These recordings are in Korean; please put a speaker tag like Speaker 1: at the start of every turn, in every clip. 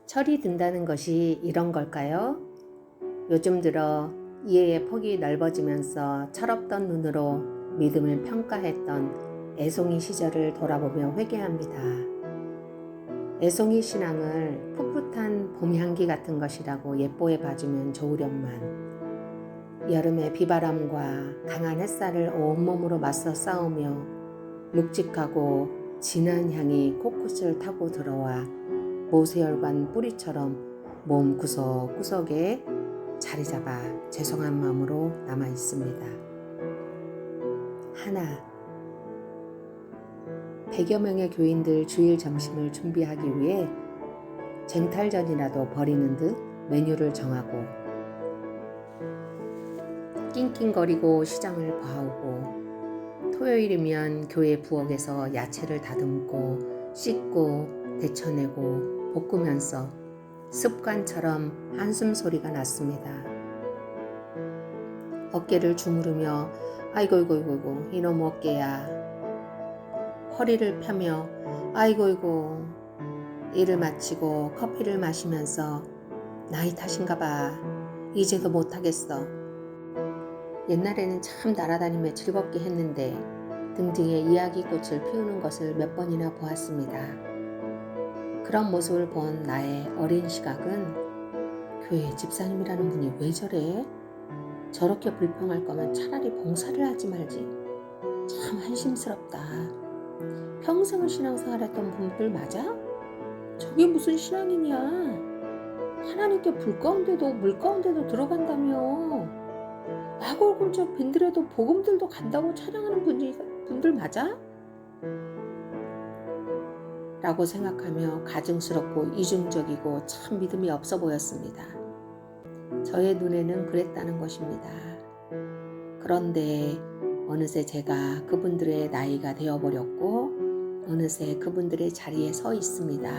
Speaker 1: 철이 든다는 것이 이런 걸까요? 요즘 들어 이해의 폭이 넓어지면서 철없던 눈으로 믿음을 평가했던 애송이 시절을 돌아보며 회개합니다. 애송이 신앙을 풋풋한 봄 향기 같은 것이라고 예뻐해 봐주면 좋으련만 여름의 비바람과 강한 햇살을 온몸으로 맞서 싸우며 묵직하고 진한 향이 코끝을 타고 들어와 모세혈관 뿌리처럼 몸 구석구석에 자리 잡아 죄송한 마음으로 남아 있습니다. 하나, 100여 명의 교인들 주일 점심을 준비하기 위해 쟁탈전이라도 벌이는 듯 메뉴를 정하고 낑낑거리고 시장을 봐오고 토요일이면 교회 부엌에서 야채를 다듬고 씻고 데쳐내고 볶으면서 습관처럼 한숨 소리가 났습니다. 어깨를 주무르며 아이고 이놈 어깨야, 허리를 펴며 아이고 일을 마치고 커피를 마시면서 나이 탓인가 봐, 이제도 못하겠어. 옛날에는 참 날아다니며 즐겁게 했는데 등등의 이야기꽃을 피우는 것을 몇 번이나 보았습니다. 그런 모습을 본 나의 어린 시각은 교회 집사님이라는 분이 왜 저래? 저렇게 불평할 거면 차라리 봉사를 하지 말지. 참 한심스럽다. 평생을 신앙생활했던 분들 맞아? 저게 무슨 신앙이냐? 하나님께 불 가운데도 물 가운데도 들어간다며. 야골골저 빈들에도 복음들도 간다고 찬양하는 분들 맞아? 라고 생각하며 가증스럽고 이중적이고 참 믿음이 없어 보였습니다. 저의 눈에는 그랬다는 것입니다. 그런데 어느새 제가 그분들의 나이가 되어버렸고 어느새 그분들의 자리에 서 있습니다.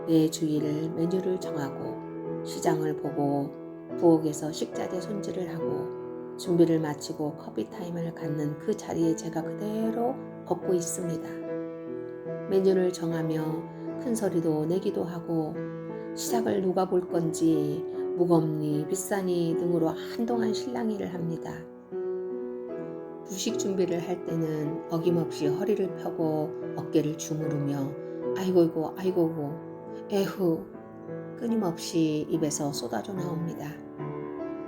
Speaker 1: 매 주일 메뉴를 정하고 시장을 보고 부엌에서 식자재 손질을 하고 준비를 마치고 커피 타임을 갖는 그 자리에 제가 그대로 걷고 있습니다. 메뉴를 정하며 큰 소리도 내기도 하고 시작을 누가 볼 건지 무겁니 비싸니 등으로 한동안 실랑이를 합니다. 부식 준비를 할 때는 어김없이 허리를 펴고 어깨를 주무르며 아이고 에후 끊임없이 입에서 쏟아져 나옵니다.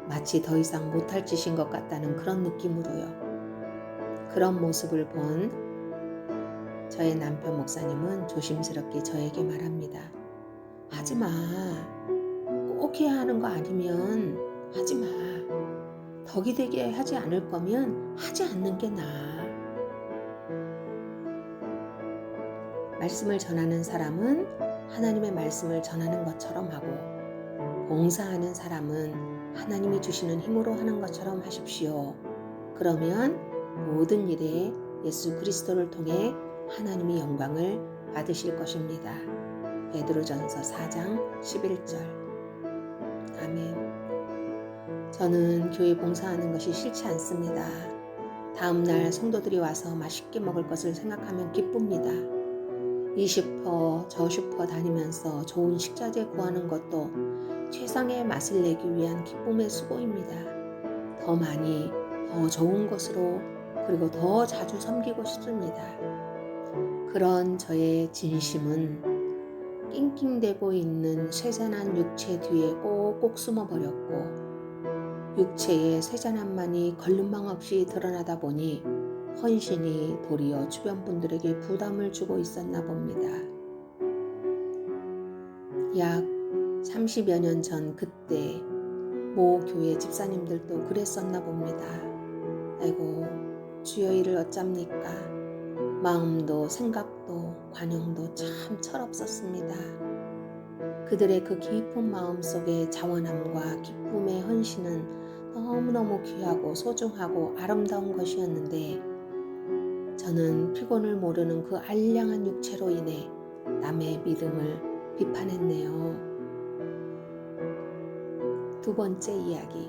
Speaker 1: 마치 더 이상 못할 짓인 것 같다는 그런 느낌으로요. 그런 모습을 본 저의 남편 목사님은 조심스럽게 저에게 말합니다. 하지마. 꼭 해야 하는 거 아니면 하지마. 덕이 되게 하지 않을 거면 하지 않는 게 나아. 말씀을 전하는 사람은 하나님의 말씀을 전하는 것처럼 하고 봉사하는 사람은 하나님이 주시는 힘으로 하는 것처럼 하십시오. 그러면 모든 일에 예수 그리스도를 통해 하나님이 영광을 받으실 것입니다. 베드로전서 4장 11절. 아멘. 저는 교회 봉사하는 것이 싫지 않습니다. 다음날 성도들이 와서 맛있게 먹을 것을 생각하면 기쁩니다. 이 슈퍼 저 슈퍼 다니면서 좋은 식자재 구하는 것도 최상의 맛을 내기 위한 기쁨의 수고입니다. 더 많이 더 좋은 것으로 그리고 더 자주 섬기고 싶습니다. 그런 저의 진심은 낑낑대고 있는 쇠잔한 육체 뒤에 꼭꼭 숨어버렸고 육체의 쇠잔함만이 걸림망 없이 드러나다 보니 헌신이 도리어 주변 분들에게 부담을 주고 있었나 봅니다. 약 30여 년 전 그때 모 교회 집사님들도 그랬었나 봅니다. 아이고 주여 이를 어쩝니까? 마음도 생각도 관용도 참 철없었습니다. 그들의 그 깊은 마음 속의 자원함과 기쁨의 헌신은 너무너무 귀하고 소중하고 아름다운 것이었는데 저는 피곤을 모르는 그 알량한 육체로 인해 남의 믿음을 비판했네요. 두 번째 이야기.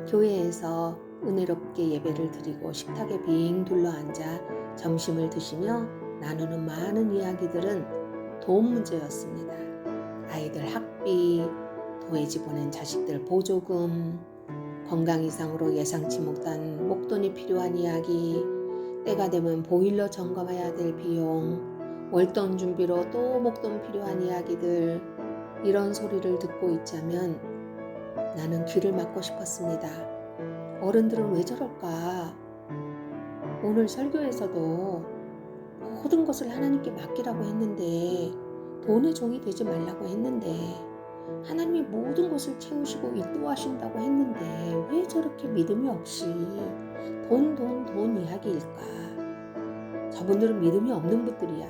Speaker 1: 교회에서 은혜롭게 예배를 드리고 식탁에 빙 둘러앉아 점심을 드시며 나누는 많은 이야기들은 돈 문제였습니다. 아이들 학비, 도해지 보낸 자식들 보조금, 건강 이상으로 예상치 못한 목돈이 필요한 이야기, 때가 되면 보일러 점검해야 될 비용, 월돈 준비로 또 목돈 필요한 이야기들, 이런 소리를 듣고 있자면 나는 귀를 막고 싶었습니다. 어른들은 왜 저럴까? 오늘 설교에서도 모든 것을 하나님께 맡기라고 했는데, 돈의 종이 되지 말라고 했는데, 하나님이 모든 것을 채우시고 인도하신다고 했는데 왜 저렇게 믿음이 없이 돈 이야기일까? 저분들은 믿음이 없는 분들이야.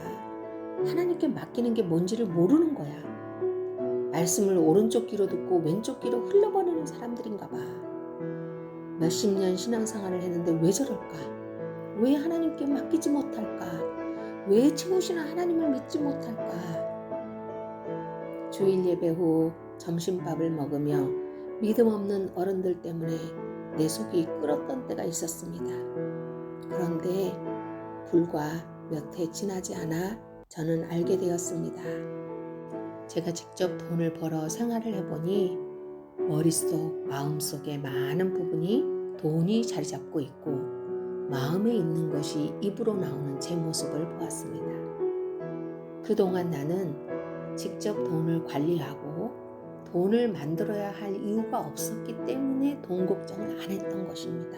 Speaker 1: 하나님께 맡기는 게 뭔지를 모르는 거야. 말씀을 오른쪽 귀로 듣고 왼쪽 귀로 흘려보내는 사람들인가 봐. 몇십 년 신앙생활을 했는데 왜 저럴까? 왜 하나님께 맡기지 못할까? 왜 채우시는 하나님을 믿지 못할까? 주일 예배 후 점심밥을 먹으며 믿음 없는 어른들 때문에 내 속이 끓었던 때가 있었습니다. 그런데 불과 몇 해 지나지 않아 저는 알게 되었습니다. 제가 직접 돈을 벌어 생활을 해보니 머릿속, 마음속에 많은 부분이 돈이 자리 잡고 있고 마음에 있는 것이 입으로 나오는 제 모습을 보았습니다. 그동안 나는 직접 돈을 관리하고 돈을 만들어야 할 이유가 없었기 때문에 돈 걱정을 안 했던 것입니다.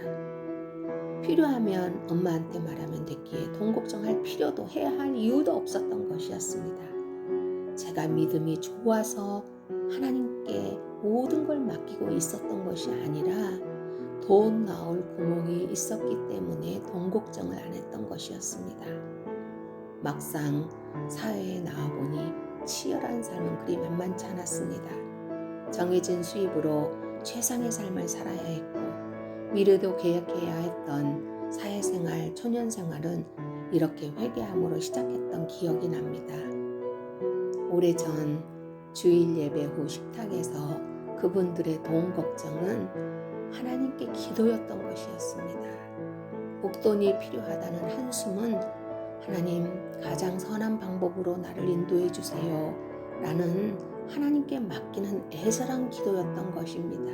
Speaker 1: 필요하면 엄마한테 말하면 됐기에 돈 걱정할 필요도 해야 할 이유도 없었던 것이었습니다. 제가 믿음이 좋아서 하나님께 모든 걸 맡기고 있었던 것이 아니라 돈 나올 구멍이 있었기 때문에 돈 걱정을 안 했던 것이었습니다. 막상 사회에 나와보니 치열한 삶은 그리 만만치 않았습니다. 정해진 수입으로 최상의 삶을 살아야 했고 미래도 계획해야 했던 사회생활, 초년생활은 이렇게 회개함으로 시작했던 기억이 납니다. 오래전 주일 예배 후 식탁에서 그분들의 돈 걱정은 하나님께 기도였던 것이었습니다. 목돈이 필요하다는 한숨은 하나님 가장 선한 방법으로 나를 인도해 주세요 라는 하나님께 맡기는 애절한 기도였던 것입니다.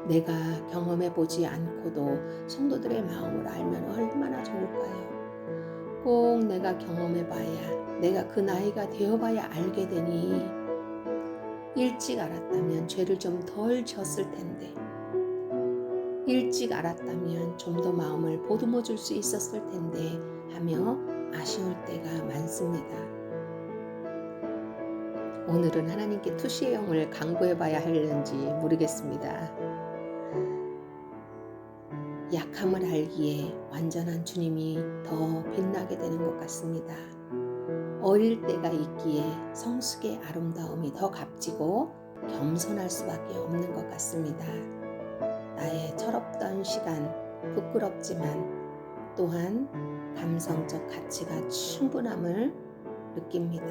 Speaker 1: 내가 경험해 보지 않고도 성도들의 마음을 알면 얼마나 좋을까요? 꼭 내가 경험해 봐야, 내가 그 나이가 되어 봐야 알게 되니 일찍 알았다면 죄를 좀 덜 졌을 텐데, 일찍 알았다면 좀 더 마음을 보듬어 줄 수 있었을 텐데 하며 아쉬울 때가 많습니다. 오늘은 하나님께 투시의 영을 강구해 봐야 하는지 모르겠습니다. 약함을 알기에 완전한 주님이 더 빛나게 되는 것 같습니다. 어릴 때가 있기에 성숙의 아름다움이 더 값지고 겸손할 수밖에 없는 것 같습니다. 나의 철없던 시간, 부끄럽지만 또한 감성적 가치가 충분함을 느낍니다.